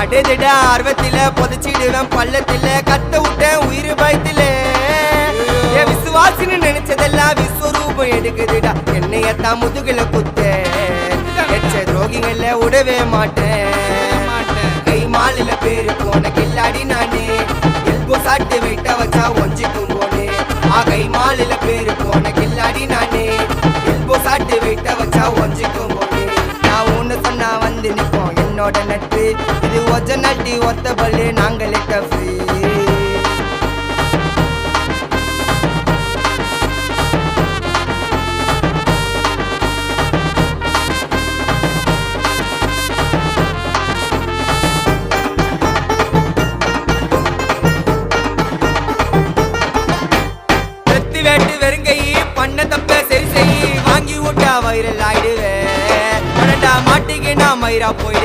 அடைதிட ஆர்வத்தில புதைச்சிடுவேன் பள்ளத்தில கத்த விட்டேன் உயிர் பயத்தில என் விசுவாசின்னு நினைச்சதெல்லாம் விஸ்வரூபம் எடுக்குதுடா என்னையத்தான் முதுகுல குத்த எச்ச துரோகிகள விடவே மாட்டேன் கை மாலில பேரு போன கில்லாடி நானே எல்போ சாட்டு வெயிட்ட வச்சா ஒஞ்சிக்கும் போனே கை மாலில பேரு போன கில்லாடி நானே எல்போ சாட்டு வெயிட்ட வச்சா ஒஞ்சிக்கும் போனே நான் ஒண்ணு சொன்னா வந்து நிப்போம் என்னோட நட்பு இது ஒஜ நட்டி ஒத்த பல்லு நாங்களே டஃபு வேட்டு வெறுங்கை பண்ண தப்ப சரி செய் வாங்கி விட்டா வைரல் ஆயிடுவேன் மாட்டிக்கு நான் மயிரா போயிடு